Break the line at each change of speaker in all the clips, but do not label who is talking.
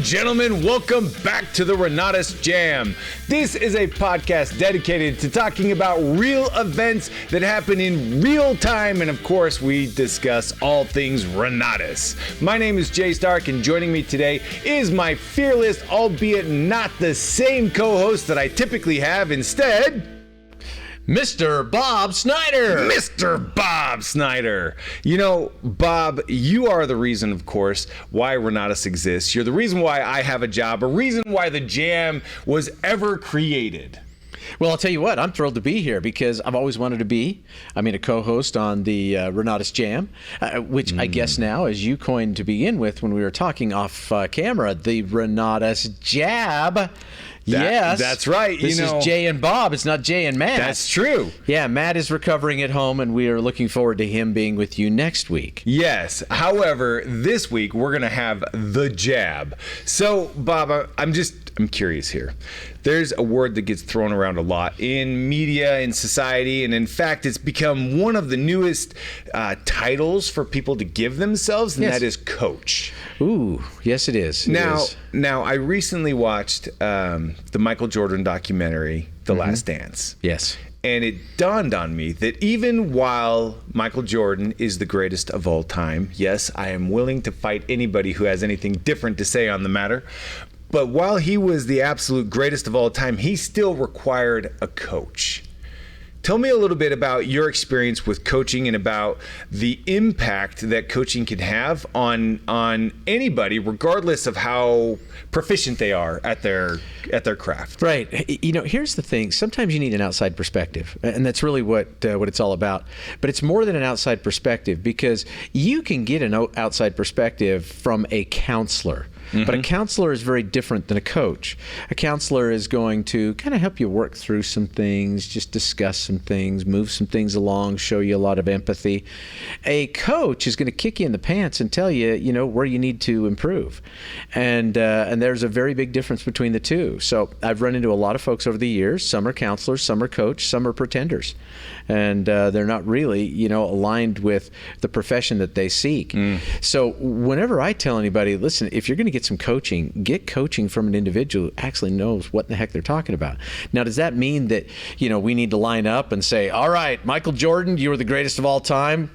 and gentlemen, welcome back to the Renatus J.A.M. This is a podcast dedicated to talking about real events that happen in real time, and of course, we discuss all things Renatus. My name is Jay Stark, and joining me today is my fearless, albeit not the same co-host that I typically have. Instead,
Mr. Bob Snyder.
Mr. Bob Snyder. You know, Bob, you are the reason, of course, why Renatus exists. You're the reason why I have a job, a reason why the J.A.M. was ever created.
Well, I'll tell you what, I'm thrilled to be here because I've always wanted to be, a co-host on the Renatus J.A.M., which I guess now, as you coined to begin with when we were talking off camera, the Renatus Jab. Yes,
that's right.
This is Jay and Bob. It's not Jay and Matt.
That's true.
Yeah, Matt is recovering at home, and we are looking forward to him being with you next week.
Yes. However, this week we're going to have the jab. So, Bob, I'm curious here. There's a word that gets thrown around a lot in media, in society, and in fact, it's become one of the newest titles for people to give themselves, and that is coach.
Ooh, yes, it is.
Now, I recently watched the Michael Jordan documentary, The Last Dance.
Yes.
And it dawned on me that even while Michael Jordan is the greatest of all time, yes, I am willing to fight anybody who has anything different to say on the matter, but while he was the absolute greatest of all time, he still required a coach. Tell me a little bit about your experience with coaching and about the impact that coaching can have on anybody, regardless of how proficient they are at their craft.
Right. You know, here's the thing. Sometimes you need an outside perspective, and that's really what it's all about. But it's more than an outside perspective, because you can get an outside perspective from a counselor. But a counselor is very different than a coach. A counselor is going to kind of help you work through some things, just discuss some things, move some things along, show you a lot of empathy. A coach is going to kick you in the pants and tell you, where you need to improve. And there's a very big difference between the two. So I've run into a lot of folks over the years. Some are counselors, some are coach, some are pretenders. And they're not really, aligned with the profession that they seek. So whenever I tell anybody, listen, if you're going to get some coaching, get coaching from an individual who actually knows what the heck they're talking about. Now, does that mean that, we need to line up and say, all right, Michael Jordan, you were the greatest of all time?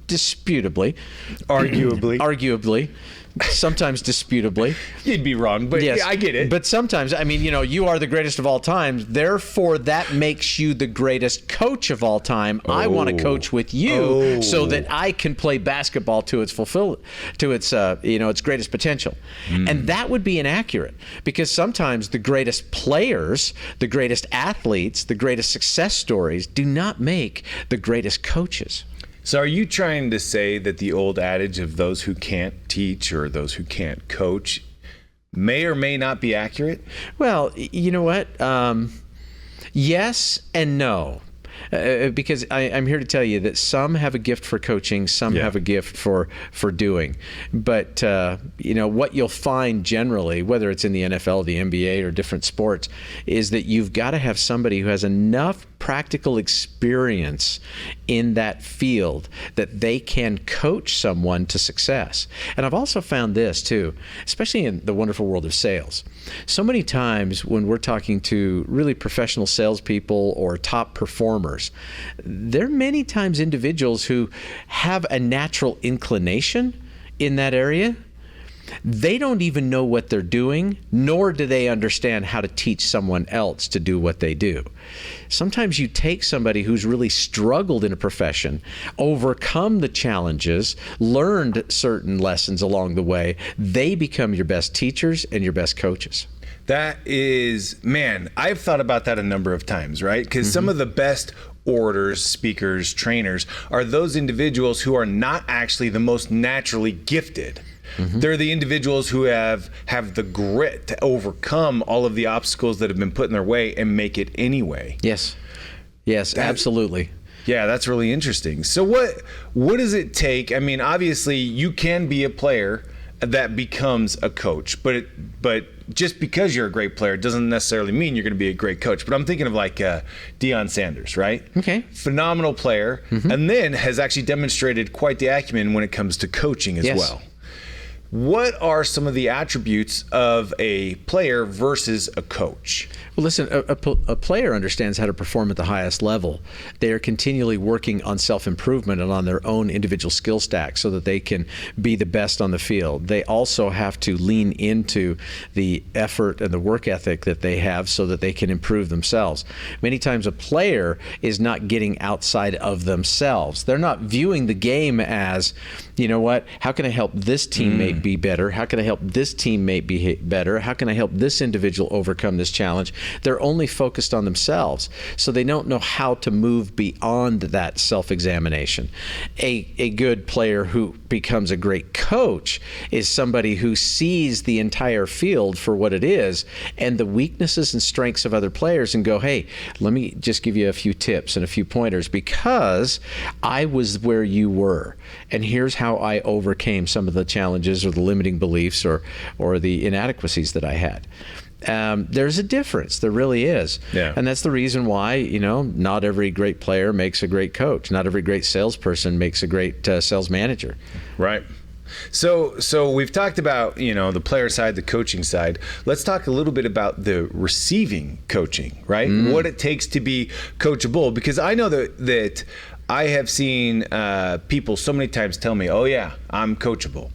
Disputably. Arguably. Sometimes disputably.
You'd be wrong, but yes. Yeah, I get it.
But sometimes, you are the greatest of all time. Therefore, that makes you the greatest coach of all time. Oh. I want to coach with you so that I can play basketball to its its greatest potential. And that would be inaccurate, because sometimes the greatest players, the greatest athletes, the greatest success stories do not make the greatest coaches.
So are you trying to say that the old adage of those who can't teach or those who can't coach may or may not be accurate?
Well, you know what? Yes and no. Because I'm here to tell you that some have a gift for coaching, some have a gift for doing. But, what you'll find generally, whether it's in the NFL, the NBA, or different sports, is that you've got to have somebody who has enough practical experience in that field that they can coach someone to success. And I've also found this too, especially in the wonderful world of sales. So many times when we're talking to really professional salespeople or top performers, there are many times individuals who have a natural inclination in that area. They don't even know what they're doing, nor do they understand how to teach someone else to do what they do. Sometimes you take somebody who's really struggled in a profession, overcome the challenges, learned certain lessons along the way. They become your best teachers and your best coaches.
That is, man, I've thought about that a number of times, right? Because some of the best orators, speakers, trainers are those individuals who are not actually the most naturally gifted. They're the individuals who have the grit to overcome all of the obstacles that have been put in their way and make it anyway.
Yes, absolutely.
Yeah, that's really interesting. So what does it take? I mean, obviously you can be a player that becomes a coach, but just because you're a great player doesn't necessarily mean you're going to be a great coach. But I'm thinking of like Deion Sanders, right?
Okay.
Phenomenal player, and then has actually demonstrated quite the acumen when it comes to coaching as well. what are some of the attributes of a player versus a coach?
Well, listen, a player understands how to perform at the highest level. They are continually working on self-improvement and on their own individual skill stack so that they can be the best on the field. They also have to lean into the effort and the work ethic that they have so that they can improve themselves. Many times a player is not getting outside of themselves. They're not viewing the game as, you know what, how can I help this teammate be better? How can I help this teammate be better? How can I help this individual overcome this challenge? They're only focused on themselves, so they don't know how to move beyond that self-examination. A good player who becomes a great coach is somebody who sees the entire field for what it is and the weaknesses and strengths of other players and go, hey, let me just give you a few tips and a few pointers because I was where you were, and here's how I overcame some of the challenges or the limiting beliefs or the inadequacies that I had. There's a difference. There really is.
Yeah.
And that's the reason why, not every great player makes a great coach. Not every great salesperson makes a great sales manager.
Right. So we've talked about, the player side, the coaching side. Let's talk a little bit about the receiving coaching, right? What it takes to be coachable, because I know that I have seen people so many times tell me, oh yeah, I'm coachable.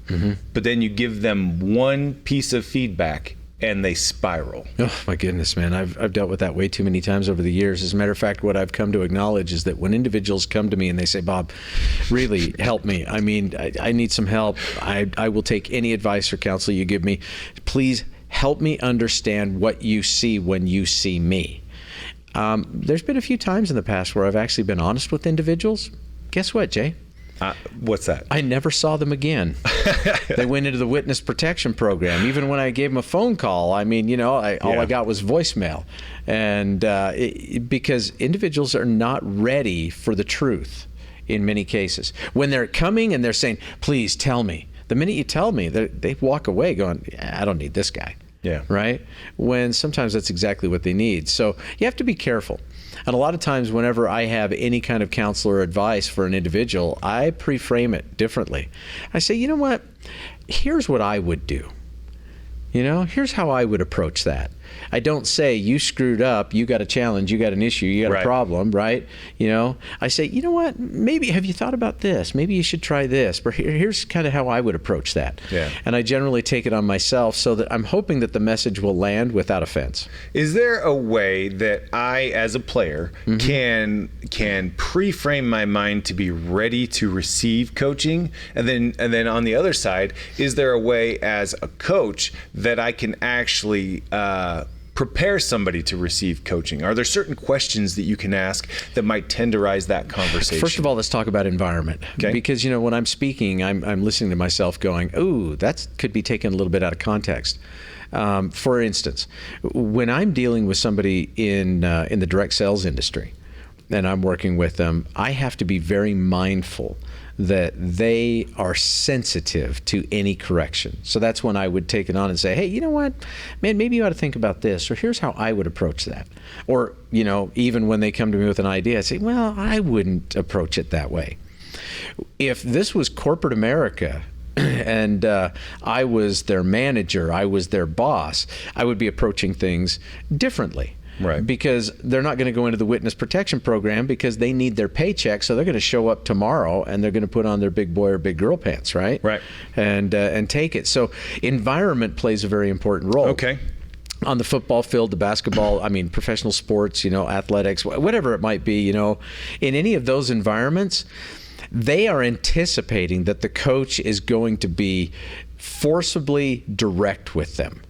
But then you give them one piece of feedback and they spiral.
Oh my goodness, man. I've dealt with that way too many times over the years. As a matter of fact, what I've come to acknowledge is that when individuals come to me and they say, Bob, really help me. I mean, I need some help. I will take any advice or counsel you give me. Please help me understand what you see when you see me. There's been a few times in the past where I've actually been honest with individuals. Guess what, Jay?
What's that?
I never saw them again. They went into the witness protection program. Even when I gave them a phone call, I mean, all I got was voicemail. And because individuals are not ready for the truth in many cases. When they're coming and they're saying, please tell me. The minute you tell me, they walk away going, I don't need this guy.
Yeah.
Right? When sometimes that's exactly what they need. So you have to be careful. And a lot of times whenever I have any kind of counsel or advice for an individual, I pre-frame it differently. I say, you know what? Here's what I would do. Here's how I would approach that. I don't say, you screwed up, you got a challenge, you got an issue, you got a problem, right? I say, you know what? Maybe, have you thought about this? Maybe you should try this. But here's kind of how I would approach that.
Yeah. And
I generally take it on myself so that I'm hoping that the message will land without offense.
Is there a way that I, as a player, can pre-frame my mind to be ready to receive coaching? And then on the other side, is there a way as a coach that I can actually prepare somebody to receive coaching? Are there certain questions that you can ask that might tenderize that conversation?
First of all, let's talk about environment.
Okay.
Because, when I'm speaking, I'm listening to myself going, ooh, that could be taken a little bit out of context. For instance, when I'm dealing with somebody in the direct sales industry and I'm working with them, I have to be very mindful that they are sensitive to any correction. So that's when I would take it on and say, hey, you know what, man, maybe you ought to think about this, or here's how I would approach that. Or, even when they come to me with an idea, I say, well, I wouldn't approach it that way. If this was corporate America, and I was their manager, I was their boss, I would be approaching things differently.
Right.
Because they're not going to go into the witness protection program because they need their paycheck, so they're going to show up tomorrow and they're going to put on their big boy or big girl pants, right?
Right.
And take it. So environment plays a very important role.
Okay.
On the football field, the basketball, professional sports, athletics, whatever it might be, in any of those environments, they are anticipating that the coach is going to be forcibly direct with them.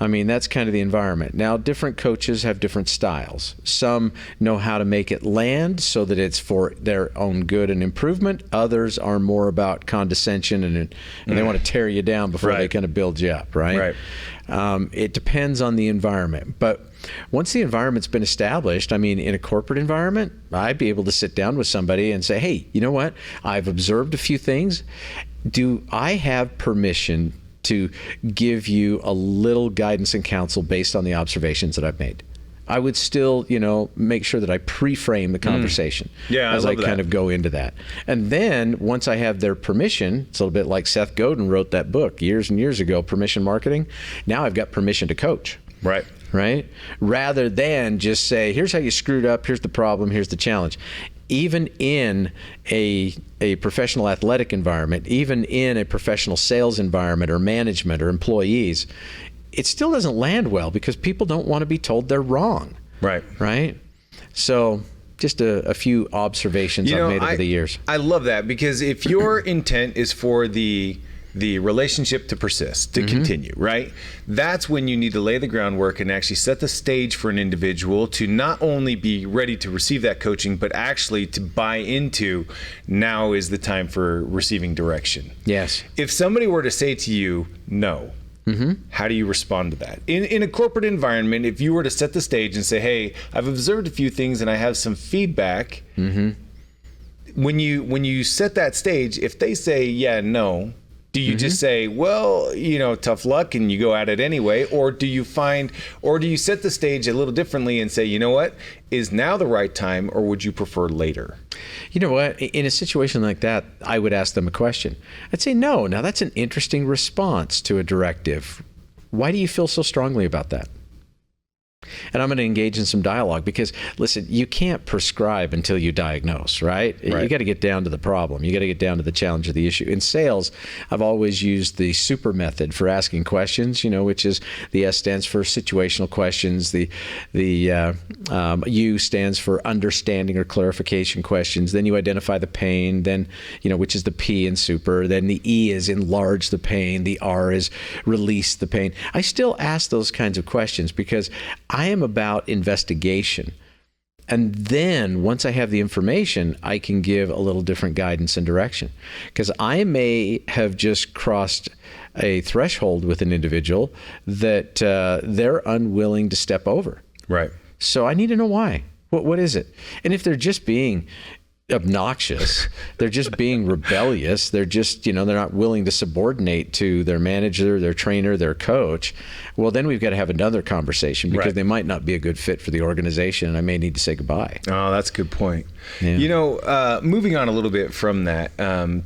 That's kind of the environment. Now, different coaches have different styles. Some know how to make it land so that it's for their own good and improvement. Others are more about condescension and they want to tear you down before they kind of build you up, right? It depends on the environment. But once the environment's been established, in a corporate environment, I'd be able to sit down with somebody and say, hey, you know what? I've observed a few things. Do I have permission to give you a little guidance and counsel based on the observations that I've made? I would still, make sure that I pre-frame the conversation as I kind of go into that. And then once I have their permission, it's a little bit like Seth Godin wrote that book years and years ago, Permission Marketing. Now I've got permission to coach. Right? Rather than just say, here's how you screwed up, here's the problem, here's the challenge. Even in a professional athletic environment, even in a professional sales environment or management or employees, it still doesn't land well because people don't want to be told they're wrong. Right? So just a few observations I've made over the years.
I love that, because if your intent is for the relationship to persist, to continue, right? That's when you need to lay the groundwork and actually set the stage for an individual to not only be ready to receive that coaching, but actually to buy into, now is the time for receiving direction.
Yes.
If somebody were to say to you, no, how do you respond to that? In a corporate environment, if you were to set the stage and say, hey, I've observed a few things and I have some feedback, when you set that stage, if they say, yeah, no, do you just say, well, tough luck, and you go at it anyway? Or do you set the stage a little differently and say, you know what, is now the right time, or would you prefer later?
You know what? In a situation like that, I would ask them a question. I'd say, no. Now, that's an interesting response to a directive. Why do you feel so strongly about that? And I'm going to engage in some dialogue, because, listen, you can't prescribe until you diagnose, right? You got to get down to the problem. You got to get down to the challenge of the issue. In sales, I've always used the super method for asking questions, which is the S stands for situational questions. The U stands for understanding or clarification questions. Then you identify the pain, then, which is the P in super. Then the E is enlarge the pain. The R is release the pain. I still ask those kinds of questions because I am about investigation. And then once I have the information, I can give a little different guidance and direction. Because I may have just crossed a threshold with an individual that they're unwilling to step over.
Right.
So I need to know why. What is it? And if they're just being obnoxious, they're just being rebellious, they're just, they're not willing to subordinate to their manager, their trainer, their coach, well, then we've got to have another conversation, because they might not be a good fit for the organization, and I may need to say goodbye.
Oh, that's a good point. Moving on a little bit from that,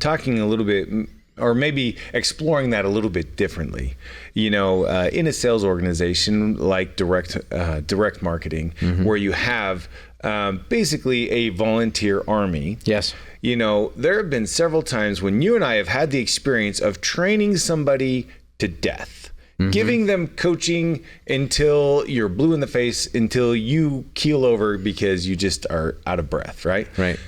talking a little bit, or maybe exploring that a little bit differently. In a sales organization like direct marketing, where you have basically a volunteer army.
Yes.
There have been several times when you and I have had the experience of training somebody to death, giving them coaching until you're blue in the face, until you keel over because you just are out of breath, right?
Right.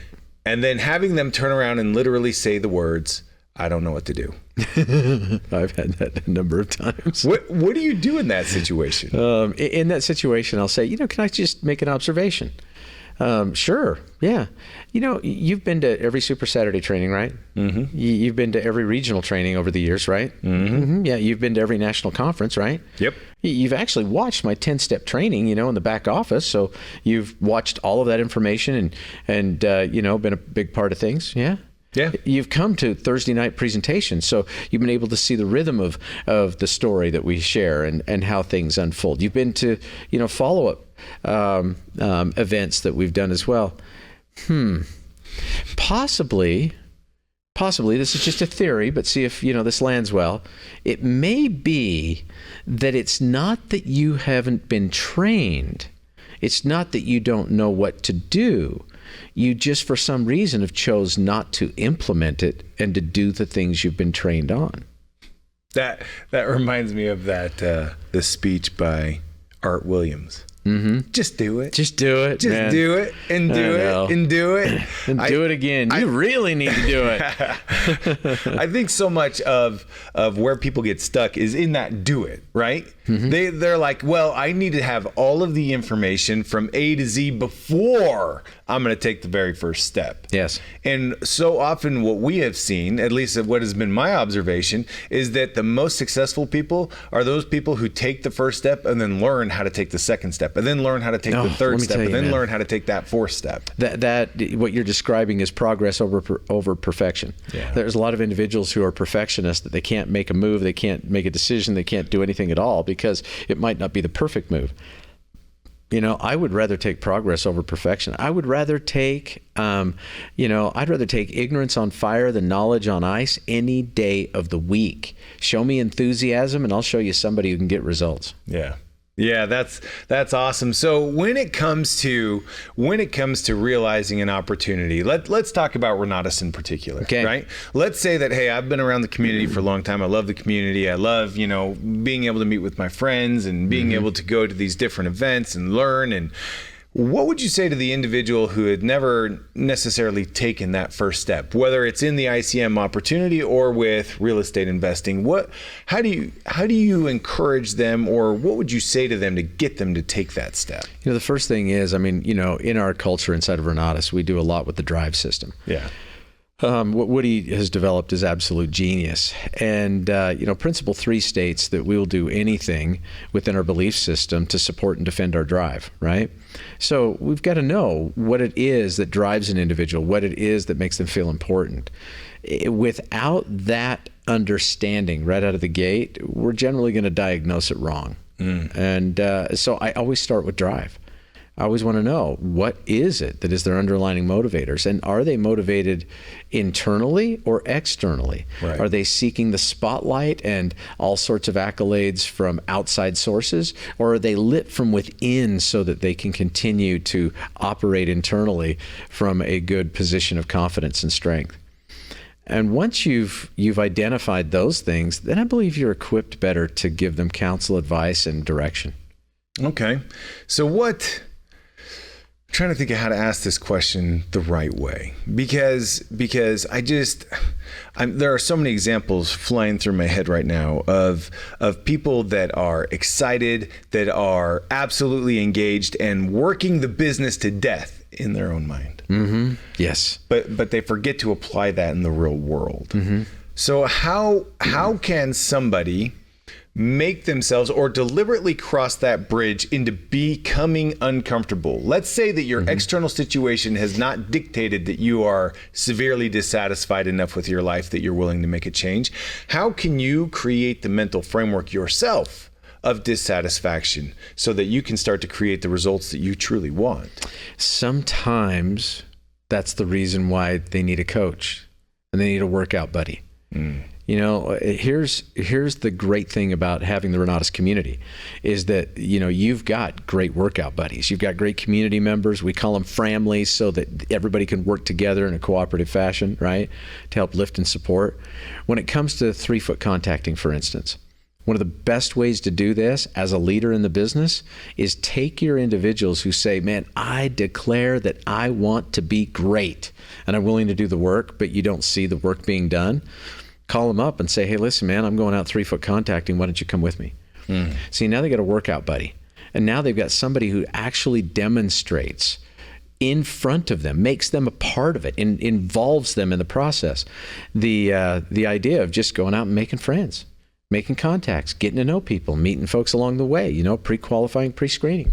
And then having them turn around and literally say the words, I don't know what to do.
I've had that a number of times.
What do you do in that situation?
In that situation, I'll say, can I just make an observation? Sure. Yeah. You've been to every Super Saturday training, right? You've been to every regional training over the years, right? Yeah. You've been to every national conference, right?
Yep.
You've actually watched my 10-step training, in the back office. So you've watched all of that information and been a big part of things. Yeah.
Yeah.
You've come to Thursday night presentations, so you've been able to see the rhythm of the story that we share and how things unfold. You've been to, follow-up events that we've done as well. Possibly, this is just a theory, but see if, this lands well. It may be that it's not that you haven't been trained. It's not that you don't know what to do. You just, for some reason, have chose not to implement it and to do the things you've been trained on.
That reminds me of the speech by Art Williams. Just do it.
Just do it.
Just
man.
do it and do it and do it.
And do it again. You really need to do it.
I think so much of where people get stuck is in that do it, right? They're like, well, I need to have all of the information from A to Z before I'm going to take the very first step.
Yes.
And so often what we have seen, at least what has been my observation, is that the most successful people are those people who take the first step and then learn how to take the second step, and then learn how to take the third step, and then learn how to take that fourth step.
That what you're describing is progress over perfection.
Yeah.
There's a lot of individuals who are perfectionists that they can't make a move, they can't make a decision, they can't do anything at all because it might not be the perfect move. I would rather take progress over perfection. I would rather take, I'd rather take ignorance on fire than knowledge on ice any day of the week. Show me enthusiasm and I'll show you somebody who can get results.
Yeah. Yeah, that's awesome. So when it comes to realizing an opportunity, let's talk about Renatus in particular,
okay.
Right? Let's say that, hey, I've been around the community for a long time. I love the community. I love, being able to meet with my friends and being able to go to these different events and learn. And what would you say to the individual who had never necessarily taken that first step, whether it's in the ICM opportunity or with real estate investing? How do you encourage them, or what would you say to them to get them to take that step?
The first thing is, in our culture inside of Renatus, we do a lot with the drive system.
Yeah.
What Woody has developed is absolute genius. And, Principle 3 states that we will do anything within our belief system to support and defend our drive, right? So we've got to know what it is that drives an individual, what it is that makes them feel important. Without that understanding right out of the gate, we're generally going to diagnose it wrong. And so I always start with drive. I always want to know, what is it that is their underlying motivators? And are they motivated internally or externally?
Right.
Are they seeking the spotlight and all sorts of accolades from outside sources? Or are they lit from within so that they can continue to operate internally from a good position of confidence and strength? And once you've identified those things, then I believe you're equipped better to give them counsel, advice, and direction.
Okay. So I'm trying to think of how to ask this question the right way, because there are so many examples flying through my head right now of people that are excited, that are absolutely engaged and working the business to death in their own mind.
Mm-hmm. Yes.
But they forget to apply that in the real world. Mm-hmm. So how can somebody make themselves or deliberately cross that bridge into becoming uncomfortable? Let's say that your external situation has not dictated that you are severely dissatisfied enough with your life that you're willing to make a change. How can you create the mental framework yourself of dissatisfaction so that you can start to create the results that you truly want?
Sometimes that's the reason why they need a coach and they need a workout buddy. Here's the great thing about having the Renatus community is that, you've got great workout buddies. You've got great community members. We call them families so that everybody can work together in a cooperative fashion, right, to help lift and support. When it comes to 3-foot contacting, for instance, one of the best ways to do this as a leader in the business is take your individuals who say, man, I declare that I want to be great and I'm willing to do the work, but you don't see the work being done. Call them up and say, hey, listen, man, I'm going out 3-foot contacting. Why don't you come with me? See, now they got a workout buddy. And now they've got somebody who actually demonstrates in front of them, makes them a part of it, and involves them in the process. The idea of just going out and making friends, making contacts, getting to know people, meeting folks along the way, pre-qualifying, pre-screening.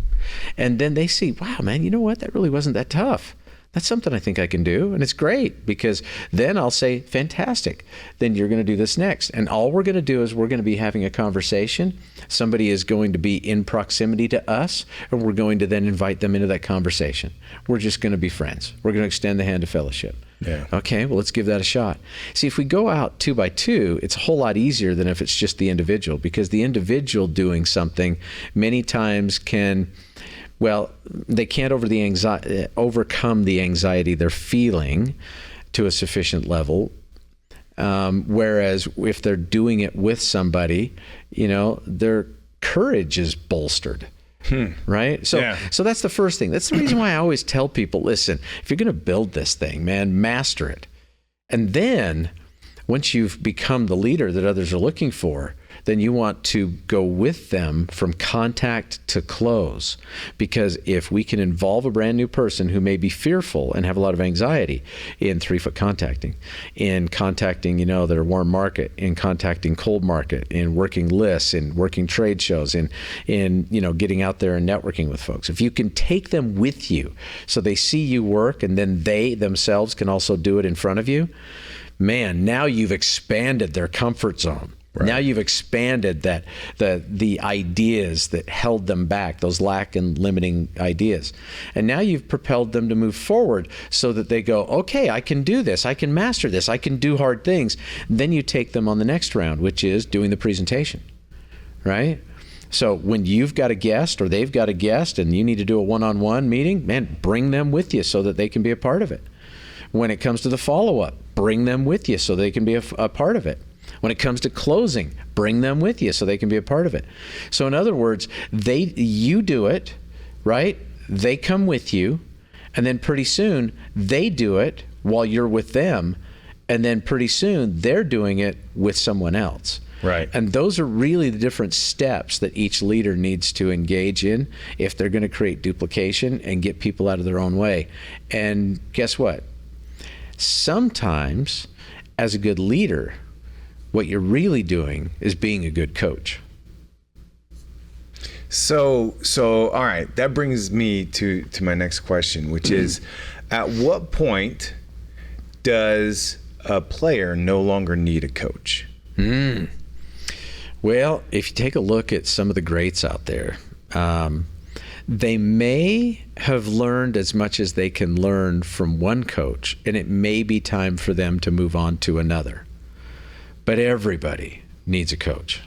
And then they see, wow, man, you know what? That really wasn't that tough. That's something I think I can do. And it's great because then I'll say, fantastic. Then you're going to do this next. And all we're going to do is we're going to be having a conversation. Somebody is going to be in proximity to us, and we're going to then invite them into that conversation. We're just going to be friends. We're going to extend the hand of fellowship.
Yeah.
Okay, well, let's give that a shot. See, if we go out 2 by 2, it's a whole lot easier than if it's just the individual, because the individual doing something many times they can't overcome the anxiety they're feeling to a sufficient level. Whereas if they're doing it with somebody, their courage is bolstered. Right? So that's the first thing. That's the reason why I always tell people, listen, if you're going to build this thing, man, master it. And then once you've become the leader that others are looking for, then you want to go with them from contact to close. Because if we can involve a brand new person who may be fearful and have a lot of anxiety in 3-foot contacting, in contacting, their warm market, in contacting cold market, in working lists, in working trade shows, in getting out there and networking with folks. If you can take them with you so they see you work and then they themselves can also do it in front of you, man, now you've expanded their comfort zone.
Right.
Now you've expanded the ideas that held them back, those lack and limiting ideas. And now you've propelled them to move forward so that they go, okay, I can do this. I can master this. I can do hard things. Then you take them on the next round, which is doing the presentation, right? So when you've got a guest or they've got a guest and you need to do a one-on-one meeting, man, bring them with you so that they can be a part of it. When it comes to the follow-up, bring them with you so they can be a part of it. When it comes to closing, bring them with you so they can be a part of it. So in other words, you do it, right? They come with you, and then pretty soon they do it while you're with them, and then pretty soon they're doing it with someone else.
Right.
And those are really the different steps that each leader needs to engage in if they're going to create duplication and get people out of their own way. And guess what? Sometimes, as a good leader, what you're really doing is being a good coach.
So all right, that brings me to my next question, which is, at what point does a player no longer need a coach?
Well, if you take a look at some of the greats out there, they may have learned as much as they can learn from one coach, and it may be time for them to move on to another. But everybody needs a coach,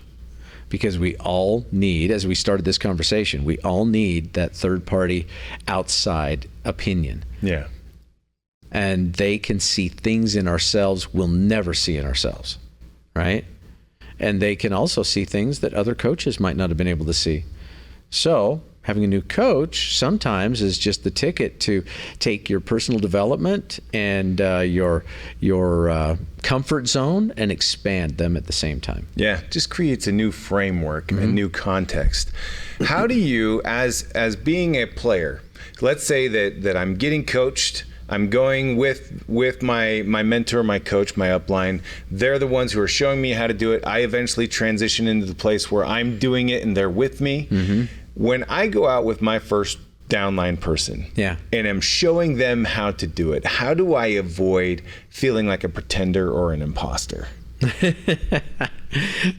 because we all need, as we started this conversation, we all need that third-party outside opinion.
Yeah.
And they can see things in ourselves we'll never see in ourselves, right? And they can also see things that other coaches might not have been able to see. So having a new coach sometimes is just the ticket to take your personal development and your comfort zone and expand them at the same time.
Yeah, just creates a new framework, a new context. How do you, as being a player, let's say that I'm getting coached, I'm going with my mentor, my coach, my upline. They're the ones who are showing me how to do it. I eventually transition into the place where I'm doing it and they're with me. When I go out with my first downline person, and I'm showing them how to do it, how do I avoid feeling like a pretender or an imposter?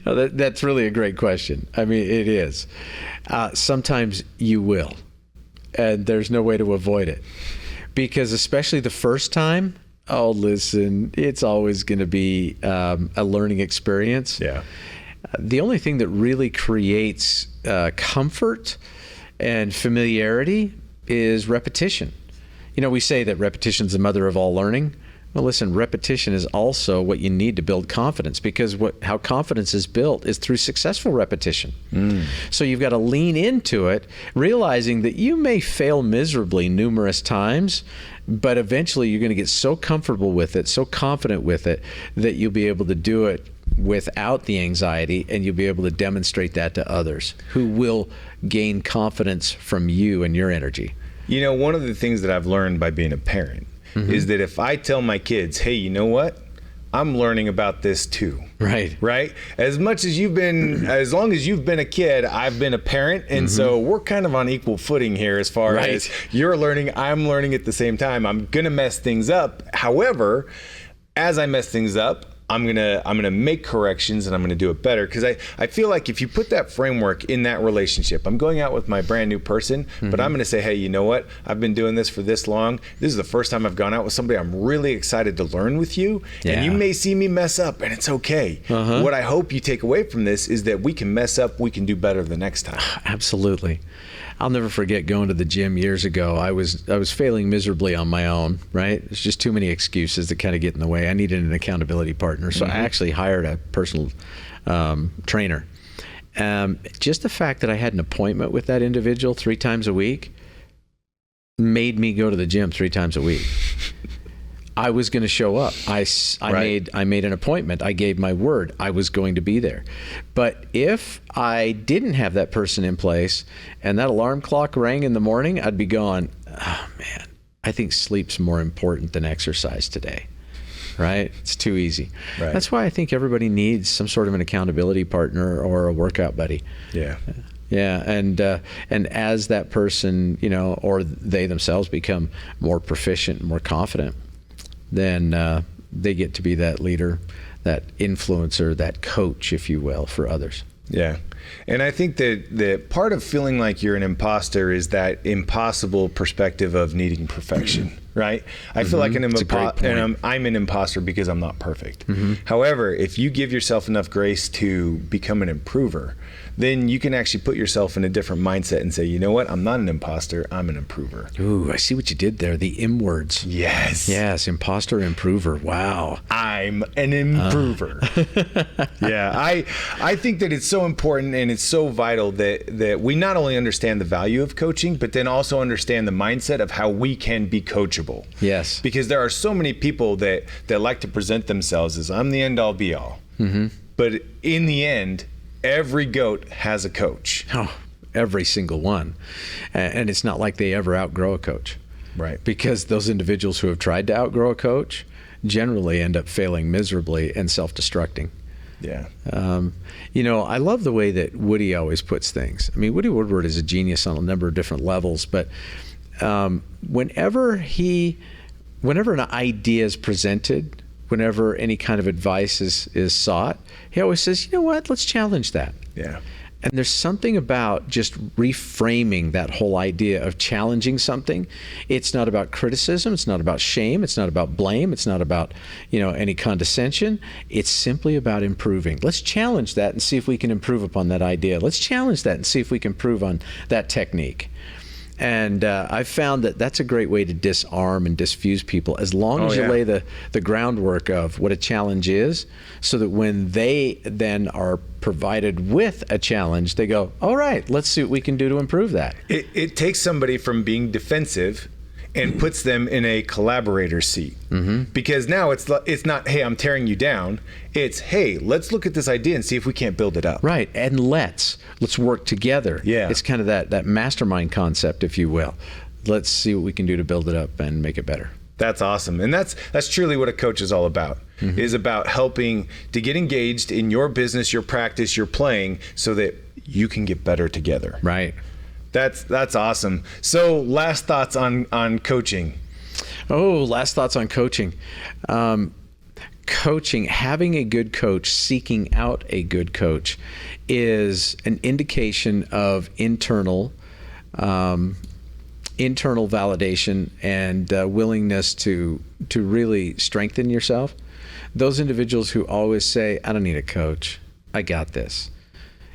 That's really a great question. I mean, it is. Sometimes you will, and there's no way to avoid it. Because especially the first time, oh, listen, it's always going to be a learning experience.
Yeah.
The only thing that really creates comfort and familiarity is repetition. You know, we say that repetition is the mother of all learning. Well, listen, repetition is also what you need to build confidence, because how confidence is built is through successful repetition. So you've got to lean into it, realizing that you may fail miserably numerous times, but eventually you're going to get so comfortable with it, so confident with it, that you'll be able to do it without the anxiety, and you'll be able to demonstrate that to others who will gain confidence from you and your energy.
You know, one of the things that I've learned by being a parent is that if I tell my kids, hey, you know what? I'm learning about this too.
Right.
As long as you've been a kid, I've been a parent. And so we're kind of on equal footing here as far as you're learning, I'm learning at the same time. I'm going to mess things up. However, as I mess things up, I'm gonna make corrections and I'm gonna do it better, because I feel like if you put that framework in that relationship, I'm going out with my brand new person, but I'm gonna say, hey, you know what? I've been doing this for this long. This is the first time I've gone out with somebody. I'm really excited to learn with you, and you may see me mess up, and it's okay. What I hope you take away from this is that we can mess up, we can do better the next time.
Absolutely. I'll never forget going to the gym years ago. I was failing miserably on my own, right? There's just too many excuses that kind of get in the way. I needed an accountability partner. So I actually hired a personal trainer. Just the fact that I had an appointment with that individual 3 times a week made me go to the gym 3 times a week. I was going to show up. I made an appointment. I gave my word I was going to be there. But if I didn't have that person in place and that alarm clock rang in the morning, I'd be going, oh man, I think sleep's more important than exercise today. Right? It's too easy.
Right.
That's why I think everybody needs some sort of an accountability partner or a workout buddy.
Yeah.
Yeah, and as that person, you know, or they themselves become more proficient, more confident, then they get to be that leader influencer, that coach, if you will, for others.
Yeah. And I think that part of feeling like you're an imposter is that impossible perspective of needing perfection, right? I feel like I'm an imposter because I'm not perfect. However, if you give yourself enough grace to become an improver, then you can actually put yourself in a different mindset and say, you know what? I'm not an imposter. I'm an improver.
Ooh, I see what you did there. The M words.
Yes.
Yes. Imposter, improver. Wow.
I'm an improver. Yeah. I think that it's so important and it's so vital that we not only understand the value of coaching, but then also understand the mindset of how we can be coachable.
Yes.
Because there are so many people that like to present themselves as I'm the end all be all. But in the end, every goat has a coach.
Oh, every single one. And it's not like they ever outgrow a coach.
Right.
Because those individuals who have tried to outgrow a coach generally end up failing miserably and self-destructing.
Yeah.
I love the way that Woody always puts things. I mean, Woody Woodward is a genius on a number of different levels, but whenever an idea is presented, whenever any kind of advice is sought, he always says, you know what, let's challenge that.
Yeah.
And there's something about just reframing that whole idea of challenging something. It's not about criticism. It's not about shame. It's not about blame. It's not about, any condescension. It's simply about improving. Let's challenge that and see if we can improve upon that idea. Let's challenge that and see if we can improve on that technique. And I've found that that's a great way to disarm and diffuse people, as long as you lay the groundwork of what a challenge is, so that when they then are provided with a challenge, they go, all right, let's see what we can do to improve that.
It takes somebody from being defensive and puts them in a collaborator seat. Because now it's not, hey, I'm tearing you down. It's, hey, let's look at this idea and see if we can't build it up.
Right. And let's work together.
Yeah.
It's kind of that mastermind concept, if you will. Let's see what we can do to build it up and make it better.
That's awesome. And that's truly what a coach is all about. Is about helping to get engaged in your business, your practice, your playing, so that you can get better together.
Right.
That's awesome. So last thoughts on coaching.
Oh, last thoughts on coaching. Coaching, having a good coach, seeking out a good coach is an indication of internal validation and willingness to really strengthen yourself. Those individuals who always say, I don't need a coach, I got this.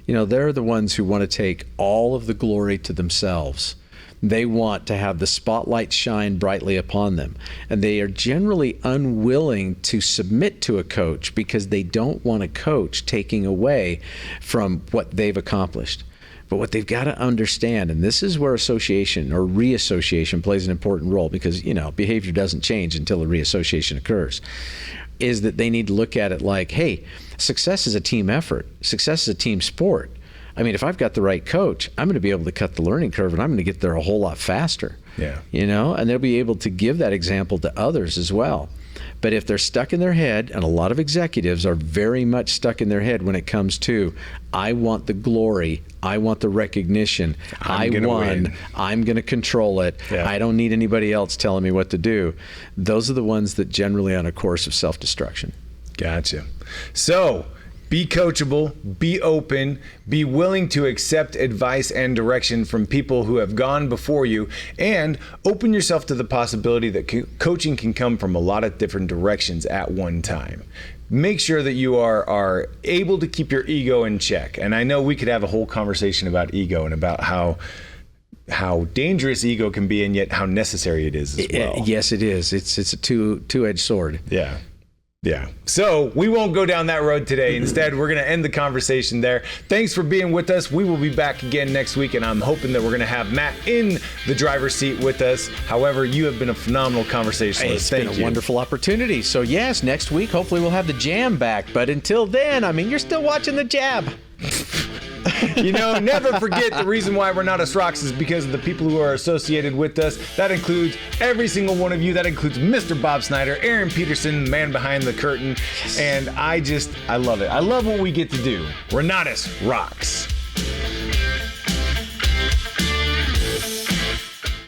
They're the ones who want to take all of the glory to themselves. They want to have the spotlight shine brightly upon them. And they are generally unwilling to submit to a coach because they don't want a coach taking away from what they've accomplished. But what they've got to understand, and this is where association or reassociation plays an important role, because, behavior doesn't change until a reassociation occurs, is that they need to look at it like, hey, success is a team effort. Success is a team sport. I mean, if I've got the right coach, I'm going to be able to cut the learning curve, and I'm going to get there a whole lot faster.
Yeah.
And they'll be able to give that example to others as well. But if they're stuck in their head, and a lot of executives are very much stuck in their head when it comes to, I want the glory, I want the recognition, I won, I'm going to control it, I don't need anybody else telling me what to do. Those are the ones that generally are on a course of self-destruction.
Gotcha. So, be coachable, be open, be willing to accept advice and direction from people who have gone before you, and open yourself to the possibility that coaching can come from a lot of different directions at one time. Make sure that you are able to keep your ego in check. And I know we could have a whole conversation about ego and about how dangerous ego can be, and yet how necessary it is as well.
Yes, it is. It's a two-edged sword.
Yeah. Yeah. So we won't go down that road today. Instead, we're going to end the conversation there. Thanks for being with us. We will be back again next week, and I'm hoping that we're going to have Matt in the driver's seat with us. However, you have been a phenomenal conversationalist.
It's been a wonderful opportunity. So yes, next week, hopefully we'll have the J.A.M. back. But until then, you're still watching the Jab.
Never forget the reason why Renatus rocks is because of the people who are associated with us. That includes every single one of you. That includes Mr. Bob Snyder, Aaron Peterson, the man behind the curtain. Yes. And I love it. I love what we get to do. Renatus rocks.